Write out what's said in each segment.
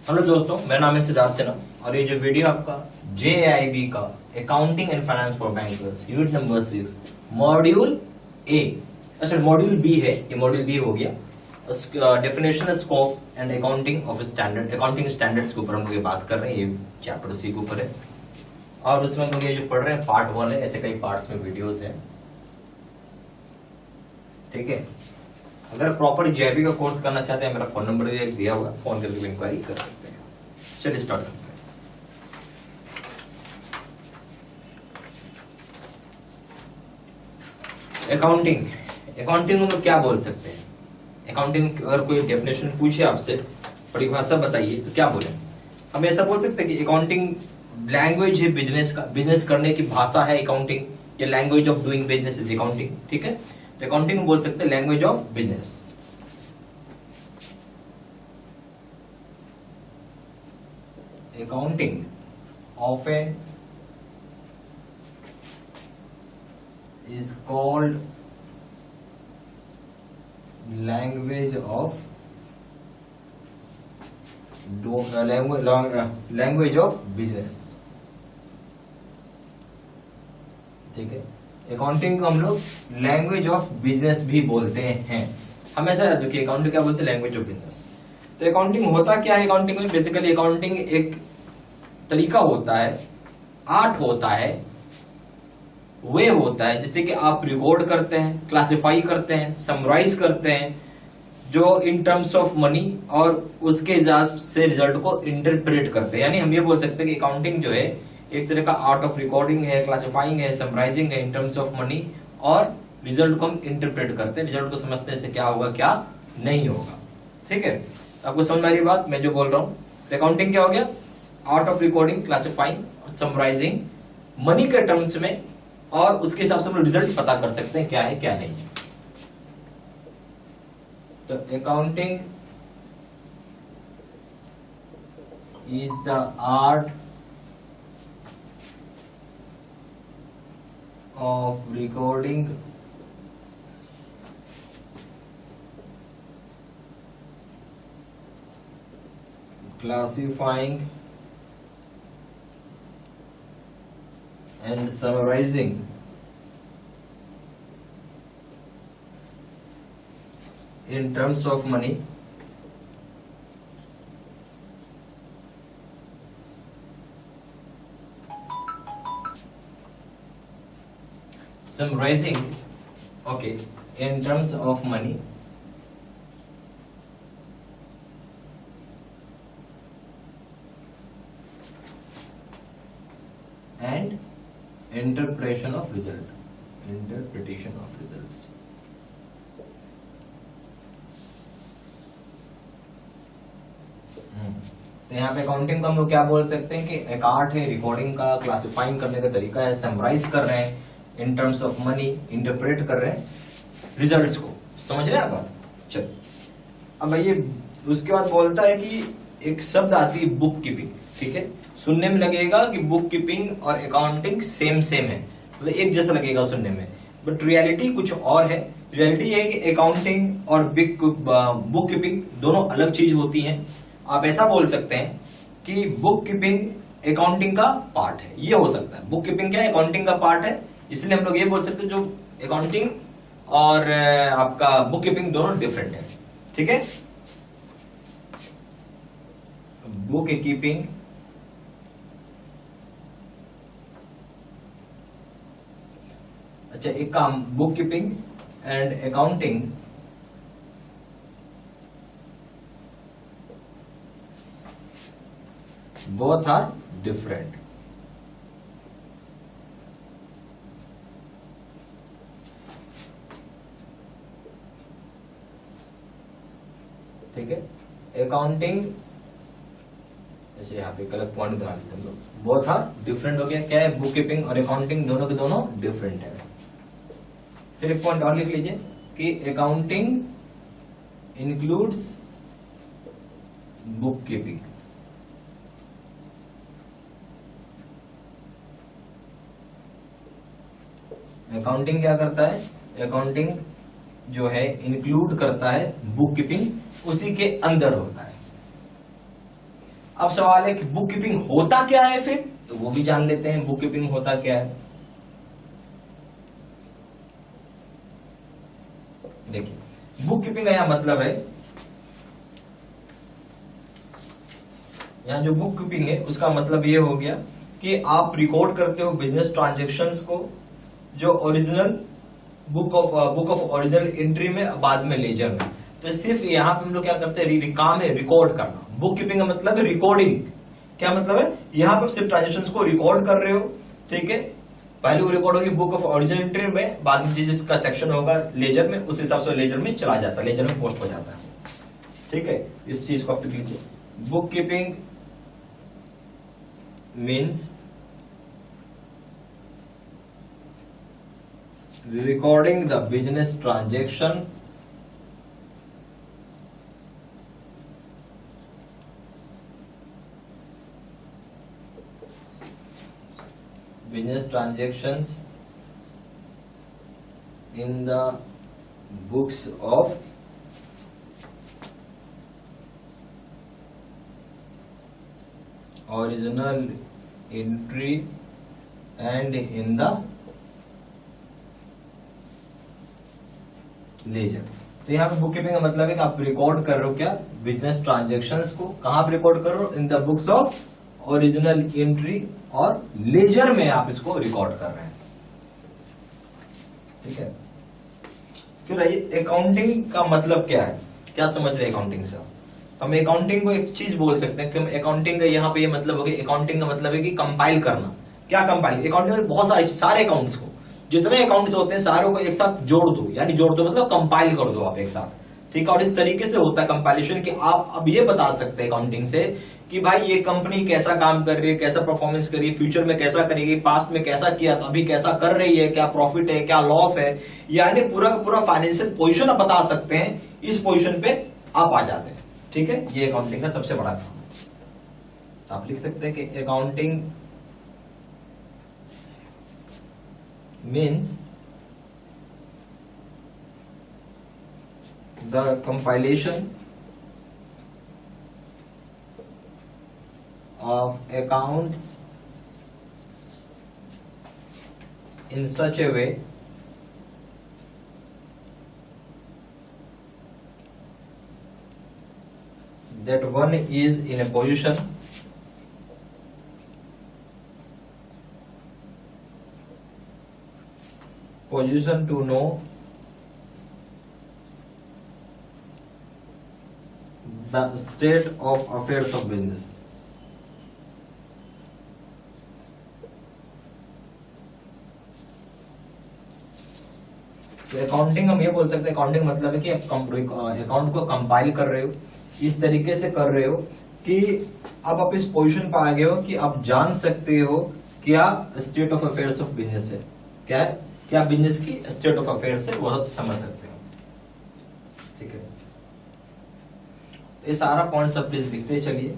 Hello दोस्तों, मेरा नाम है सिद्धार्थ सिन्हा और ये जो वीडियो आपका JIB का accounting and finance for bankers unit number 6 module A, अच्छा मॉड्यूल बी है, ये मॉड्यूल बी हो गया। Definition scope and accounting of standard, accounting standards के ऊपर हम लोग बात कर रहे हैं। ये चैप्टर उसी के ऊपर है और उसमें हम लोग ये जो पढ़ रहे हैं पार्ट 1 है, ऐसे कई पार्ट्स में वीडियोस हैं। ठीक है, अगर प्रॉपर JIB का कोर्स करना चाहते हैं, मेरा फोन नंबर दिया हुआ है, फोन करके इंक्वायरी कर सकते हैं। चलिए स्टार्ट करते हैं। अकाउंटिंग, अकाउंटिंग में क्या बोल सकते हैं? अकाउंटिंग अगर कोई डेफिनेशन पूछे आपसे, परिभाषा बताइए, तो क्या बोले? हम ऐसा बोल सकते हैं कि अकाउंटिंग लैंग्वेज है बिजनेस का, बिजनेस करने की भाषा है अकाउंटिंग, या language of doing business is accounting. ठीक है, तो अकाउंटिंग बोल सकते हैं language of business. Accounting often is called language of business। ठीक है, अकाउंटिंग को हम लोग लैंग्वेज ऑफ बिजनेस भी बोलते हैं। हमेशा याद रखिए अकाउंटिंग क्या बोलते हैं, लैंग्वेज ऑफ बिजनेस। तो अकाउंटिंग होता क्या है? अकाउंटिंग में बेसिकली अकाउंटिंग एक तरीका होता है, आर्ट होता है, वे होता है, जैसे कि आप रिकॉर्ड करते हैं, क्लासिफाई करते हैं, समराइज करते हैं, जो इन टर्म्स ऑफ मनी और उसके हिसाब से रिजल्ट को इंटरप्रेट करते हैं। यानी हम ये बोल सकते हैं कि अकाउंटिंग जो है एक तरह का आर्ट ऑफ रिकॉर्डिंग है, क्लासिफाइंग है, समराइजिंग है इन टर्म्स ऑफ मनी, और रिजल्ट को हम इंटरप्रेट करते हैं, रिजल्ट को समझते हैं से क्या होगा क्या नहीं होगा। ठीक है, आपको समझ में आ रही बात मैं जो बोल रहा हूं? तो अकाउंटिंग क्या हो गया? आर्ट ऑफ रिकॉर्डिंग, क्लासिफाइंग और समराइजिंग मनी के टर्म्स में, और उसके हिसाब से हम रिजल्ट पता कर सकते हैं क्या है क्या नहीं। तो accounting is the art of recording classifying and summarizing in terms of money summarizing okay in terms of money and interpretation of results। तो यहाँ पे अकाउंटिंग को हम लोग क्या बोल सकते हैं कि एक आर्ट है रिकॉर्डिंग का, क्लासिफाइंग करने का तरीका है, समराइज कर रहे हैं in terms of money, interpret कर रहे हैं रिजल्ट्स को। समझ रहे हैं आप बात? चल अब ये उसके बाद बोलता है कि एक शब्द आती है बुक कीपिंग। ठीक है, सुनने में लगेगा कि बुक कीपिंग और अकाउंटिंग सेम है, मतलब एक जैसा लगेगा सुनने में, बट रियलिटी कुछ और है। रियलिटी है कि अकाउंटिंग और बुक कीपिंग दोनों अलग चीज होती हैं। आप ऐसा बोल सकते हैं कि बुक कीपिंग अकाउंटिंग का पार्ट है, ये हो सकता है। बुक कीपिंग क्या है? अकाउंटिंग का पार्ट है, इसलिए हम लोग ये बोल सकते हैं जो अकाउंटिंग और आपका बुक कीपिंग दोनों डिफरेंट है। ठीक है, बुक कीपिंग अच्छा एक काम, book keeping and accounting both are different. ठीक है, अकाउंटिंग जैसे यहाँ पे गलत पॉइंट बना देते हम लोग, बोथ आर डिफरेंट हो गया। क्या है? बुक कीपिंग और अकाउंटिंग दोनों के दोनों डिफरेंट है। फिर एक पॉइंट और लिख लीजिए कि accounting includes book keeping. Accounting क्या करता है? अकाउंटिंग जो है इंक्लूड करता है बुक कीपिंग, उसी के अंदर होता है। अब सवाल है कि बुक कीपिंग होता क्या है फिर, तो वो भी जान लेते हैं बुक कीपिंग होता क्या है। देखिए बुक कीपिंग का यहां मतलब है, यहां जो बुक कीपिंग है उसका मतलब ये हो गया कि आप रिकॉर्ड करते हो बिजनेस ट्रांजैक्शंस को, जो original book of original entry में, बाद में लेजर में। तो सिर्फ यहाँ पे हम लोग क्या करते हैं, काम है रिकॉर्ड करना। बुक कीपिंग का मतलब है रिकॉर्डिंग। क्या मतलब है, यहाँ पे सिर्फ ट्रांजेक्शंस को रिकॉर्ड कर रहे हो, ठीक है। पहले वो रिकॉर्ड होगी बुक ऑफ ओरिजिनल एंट्री में, बाद में जिसका सेक्शन होगा लेजर में, उस हिसाब से लेजर में चला जाता है, लेजर में पोस्ट हो जाता है, ठीक है। इस चीज को आप लिख लीजिए, book keeping means recording the business transaction business transactions in the books of original entry and in the ledger. तो यहाँ पे बुक कीपिंग का मतलब है कि आप रिकॉर्ड कर रहे हो क्या, बिजनेस ट्रांजैक्शंस को। कहां पे रिकॉर्ड कर रहे हो, in the books of original entry, और लेजर में आप इसको रिकॉर्ड कर रहे हैं, ठीक है। फिर आइए अकाउंटिंग का मतलब क्या है, क्या समझ रहे हैं अकाउंटिंग से। हम अकाउंटिंग को एक चीज बोल सकते हैं कि अकाउंटिंग का यहाँ पे ये मतलब हो गया, अकाउंटिंग का मतलब है कि कंपाइल करना। क्या कंपाइल, अकाउंटिंग में बहुत सारे अकाउंट्स को, जितने अकाउंट्स होते हैं सारों को एक साथ जोड़ दो, यानी जोड़ दो मतलब कंपाइल कर दो आप एक साथ, ठीक है। और इस तरीके से होता है कंपाइलेशन कि आप अब ये बता सकते हैं अकाउंटिंग से कि भाई ये कंपनी कैसा काम कर रही है, कैसा परफॉर्मेंस कर रही है, फ्यूचर में कैसा करेगी, पास्ट में कैसा किया, अभी कैसा कर रही है, क्या प्रॉफिट है, क्या लॉस है, यानी पूरा का पूरा फाइनेंशियल पोजीशन आप बता सकते हैं। इस पोजीशन पे आप आ जाते हैं, ठीक है। ये अकाउंटिंग का सबसे बड़ा काम है। आप लिख सकते हैं कि accounting means the compilation of accounts in such a way that one is in a position to know the state of affairs of business। तो अकाउंटिंग हम ये बोल सकते हैं, अकाउंटिंग मतलब है कि अकाउंट को कंपाइल कर रहे हो, इस तरीके से कर रहे हो कि अब आप इस पोजीशन पर आ गए हो कि आप जान सकते हो क्या state of affairs of business है, क्या है, क्या बिजनेस की स्टेट ऑफ अफेयर्स है, वो आप समझ सकते हो, ठीक है। ये सारा पॉइंट सब प्लीज लिखते चलिए।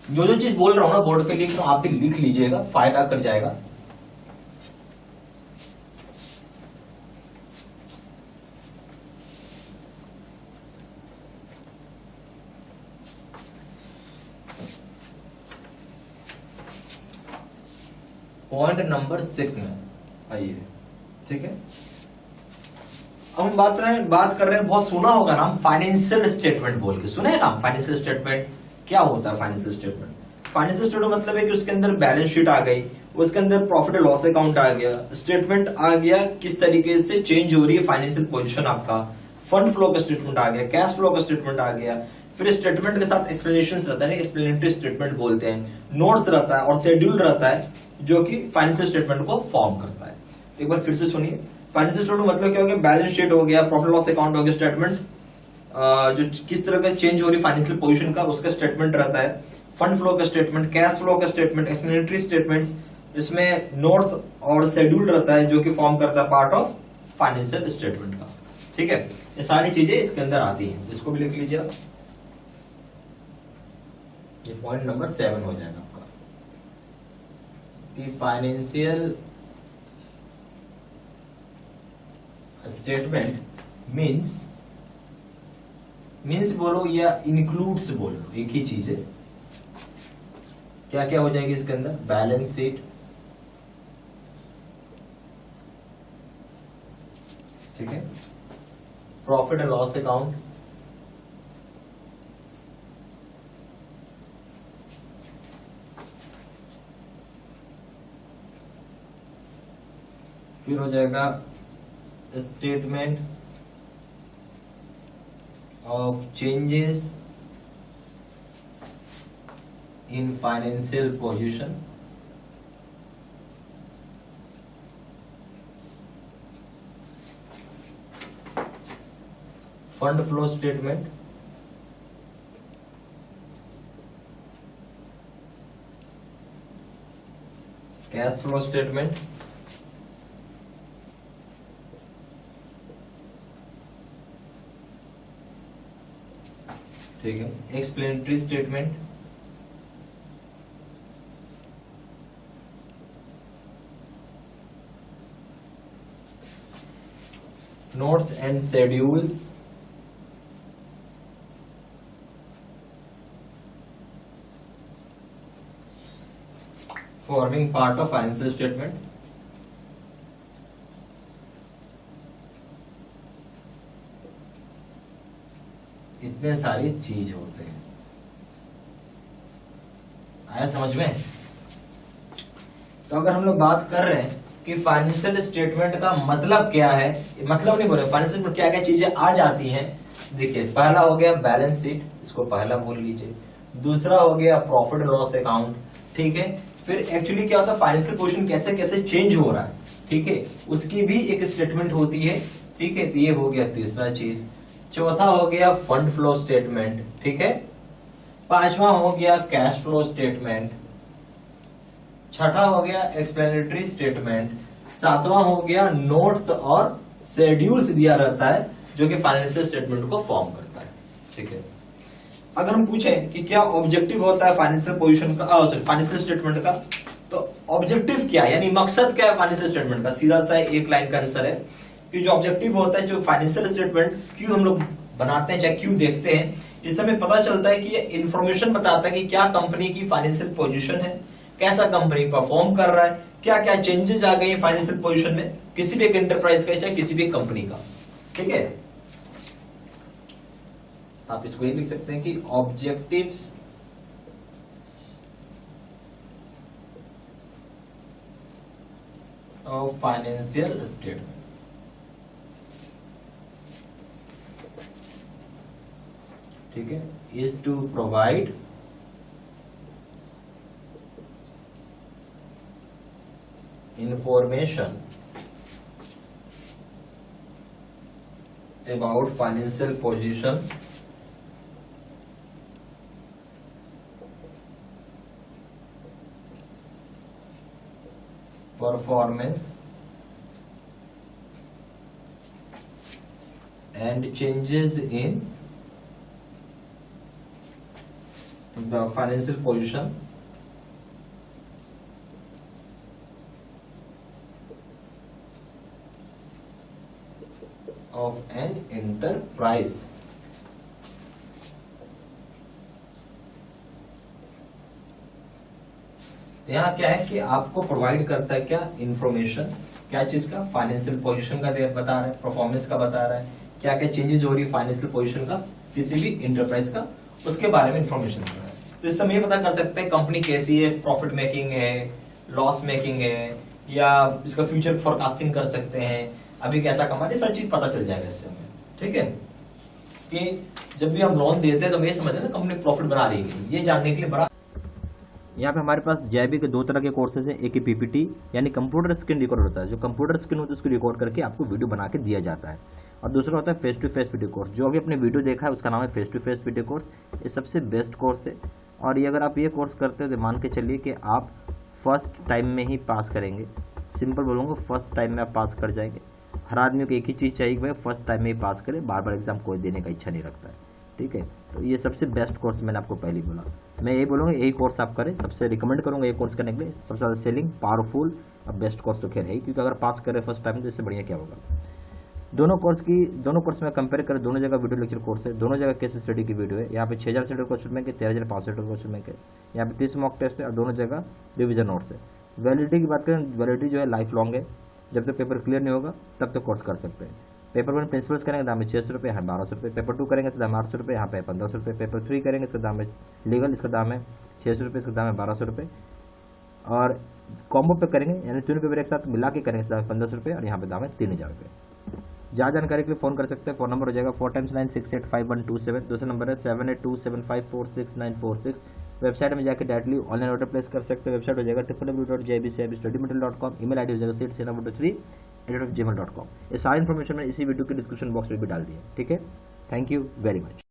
जो जो चीज बोल रहा हूं ना बोर्ड पे लिख रहा हूं, आप भी लिख लीजिएगा, फायदा कर जाएगा। पॉइंट नंबर 6 में आइए, ठीक है। अब हम बात कर रहे हैं, बहुत सुना होगा नाम फाइनेंशियल स्टेटमेंट बोल के, सुने नाम फाइनेंशियल स्टेटमेंट। क्या होता है फाइनेंशियल स्टेटमेंट, फाइनेंशियल स्टेटमेंट मतलब है कि उसके अंदर बैलेंस शीट आ गई, उसके अंदर प्रॉफिट एंड लॉस अकाउंट आ गया, स्टेटमेंट आ गया किस तरीके से चेंज हो रही है फाइनेंशियल पोजीशन आपका, फंड फ्लो का स्टेटमेंट आ गया, कैश फ्लो का स्टेटमेंट आ गया, फिर स्टेटमेंट के साथ एक्सप्लेनेशन रहता है, एक्सप्लेनेटरी स्टेटमेंट बोलते हैं, नोट्स रहता है और शेड्यूल रहता है जो कि फाइनेंशियल स्टेटमेंट को फॉर्म करता है। तो एक बार फिर से सुनिए, फाइनेंशियल स्टेटमेंट मतलब क्या हो गया, बैलेंस शीट हो गया, प्रॉफिट लॉस अकाउंट हो गया, स्टेटमेंट जो किस तरह का चेंज हो रही फाइनेंशियल पोजीशन का उसका स्टेटमेंट रहता है, फंड फ्लो का स्टेटमेंट, कैश फ्लो का स्टेटमेंट, एक्सप्लेनेटरी स्टेटमेंट्स, इसमें नोट्स और शेड्यूल रहता है जो कि फॉर्म करता है पार्ट ऑफ फाइनेंशियल स्टेटमेंट का, ठीक है। ये सारी चीजें इसके अंदर आती हैं, जिसको भी लिख लीजिए आप। ये पॉइंट नंबर 7 हो जाएगा आपका कि फाइनेंशियल स्टेटमेंट मीन्स बोलो या इंक्लूड्स बोलो, एक ही चीज है। क्या क्या हो जाएगी इसके अंदर? बैलेंस शीट, ठीक है, प्रॉफिट एंड लॉस अकाउंट, फिर हो जाएगा statement of changes in financial position, fund flow statement, cash flow statement, ठीक है, explanatory statement, notes and schedules, forming part of financial statement, इतने सारी चीज होते हैं। आया समझ में? तो अगर हम लोग बात कर रहे हैं कि फाइनेंशियल स्टेटमेंट का मतलब क्या है, मतलब नहीं बोल रहे, फाइनेंशियल स्टेटमेंट क्या क्या चीजें आ जाती हैं। देखिए, पहला हो गया बैलेंस शीट, इसको पहला बोल लीजिए। दूसरा हो गया प्रॉफिट एंड लॉस अकाउंट, ठीक है। फिर एक्चुअली क्या होता है, फाइनेंशियल पोजीशन कैसे कैसे चेंज हो रहा है, ठीक है, उसकी भी एक स्टेटमेंट होती है, ठीक है। तो ये हो गया तीसरा चीज। चौथा हो गया फंड फ्लो स्टेटमेंट, ठीक है। पांचवा हो गया कैश फ्लो स्टेटमेंट। छठा हो गया एक्सप्लेनेटरी स्टेटमेंट। सातवां हो गया नोट्स और शेड्यूल्स दिया रहता है जो कि फाइनेंशियल स्टेटमेंट को फॉर्म करता है, ठीक है। अगर हम पूछें कि क्या ऑब्जेक्टिव होता है फाइनेंशियल पोजीशन का, फाइनेंशियल स्टेटमेंट का, तो ऑब्जेक्टिव क्या है, यानी मकसद क्या है फाइनेंशियल स्टेटमेंट का, सीधा सा एक लाइन का आंसर है कि जो ऑब्जेक्टिव होता है, जो फाइनेंशियल स्टेटमेंट क्यों हम लोग बनाते हैं, चाहे क्यों देखते हैं, इससे हमें पता चलता है कि ये इंफॉर्मेशन बताता है कि क्या कंपनी की फाइनेंशियल पोजीशन है, कैसा कंपनी परफॉर्म कर रहा है, क्या क्या चेंजेस आ गए फाइनेंशियल पोजीशन में किसी भी एक एंटरप्राइज का चाहे किसी भी कंपनी का, ठीक है। आप इसको ये लिख सकते हैं कि ऑब्जेक्टिव्स ऑफ फाइनेंशियल स्टेटमेंट, ठीक है, is to provide information about financial position, performance and changes in the financial position of an enterprise। यहाँ क्या है कि आपको प्रोवाइड करता है क्या इंफॉर्मेशन, क्या चीज का, फाइनेंशियल पोजीशन का बता रहा है, परफॉर्मेंस का बता रहा है, क्या क्या चेंजेस हो रही है फाइनेंशियल पोजीशन का किसी भी इंटरप्राइज का, उसके बारे में इंफॉर्मेशन दे रहा है। तो इससे हम ये पता कर सकते हैं कंपनी कैसी है, प्रॉफिट मेकिंग है, लॉस मेकिंग है, या इसका फ्यूचर फोरकास्टिंग कर सकते हैं, अभी कैसा कमा रहे, सब चीज पता चल जाएगा इससे हमें, ठीक है। कि जब भी हम लोन देते हैं तो हम ये समझते हैं ना कंपनी प्रॉफिट बना रही है, ये जानने के लिए बड़ा। यहाँ पे हमारे पास जैबी के दो तरह के कोर्सेज हैं, एक ही पीपीटी यानी कंप्यूटर स्क्रीन रिकॉर्ड होता है, जो कंप्यूटर स्क्रीन होती है उसको रिकॉर्ड करके आपको वीडियो बना के दिया जाता है, और दूसरा होता है face to face video course. जो अभी अपने वीडियो देखा है उसका नाम है face to face video course. ये सबसे बेस्ट कोर्स है, और ये अगर आप ये कोर्स करते हो तो मान के चलिए कि आप फर्स्ट टाइम में ही पास करेंगे। सिंपल बोलूँगा, फर्स्ट टाइम में आप पास कर जाएंगे। हर आदमी को एक ही चीज़ चाहिए कि भाई फर्स्ट टाइम में ही पास करे, बार बार एग्जाम कोई देने का इच्छा नहीं रखता है, ठीक है। तो ये सबसे बेस्ट कोर्स मैंने आपको पहले बोला, मैं यही बोलूँगा यही कोर्स आप करें, सबसे रिकमेंड करूँगा ये कोर्स करने के लिए। सबसे ज़्यादा सेलिंग, पावरफुल और बेस्ट कोर्स तो खैर है, क्योंकि अगर पास करें फर्स्ट टाइम तो इससे बढ़िया क्या होगा। दोनों कोर्स में कंपेयर करें, दोनों जगह वीडियो लेक्चर कोर्स है, दोनों जगह केस स्टडी की वीडियो है। यहाँ पे 6000 से क्वेश्चन बैंक है, 13500 क्वेश्चन बैंक है। यहाँ पे 30 मॉक टेस्ट है और दोनों जगह रिविजन नोट्स है। वैलिडिटी की बात करें, वैलिडिटी जो है लाइफ लॉन्ग है, जब तक पेपर क्लियर नहीं होगा तब तक कोर्स कर सकते हैं। पेपर 1 प्रिंसिपल्स करेंगे दाम है 600 रुपये, यहाँ 1200 रुपये। पेपर 2 करेंगे इसका दाम 800 रुपये, यहाँ पे 1500 रुपये। पेपर 3 करेंगे इसका दाम है लीगल, इसका दाम है 600 रुपये, इसका दाम है 1200 रुपये। और कॉम्बो पे करेंगे यानी तीनों पेपर एक साथ मिला के करेंगे इसका दाम है 1500 रुपये और यहाँ पे दाम है 3000 रुपये। ज़्यादा जानकारी के लिए फ़ोन कर सकते हैं। फ़ोन नंबर हो जाएगा 4 × 9685127। दूसरा नंबर है 7827546946। वेबसाइट में जाकर डायरेक्टली ऑनलाइन ऑर्डर प्लेस कर सकते हैं। वेबसाइट हो जाएगा www.jbcibstudymaterial.com। ईमेल आईडी हो जाएगा seatsena3@gmail.com। ये सारी इन्फॉर्मेशन मैंने इसी वीडियो के डिस्क्रिप्शन बॉक्स में भी डाल दी है। ठीक है, थैंक यू वेरी मच।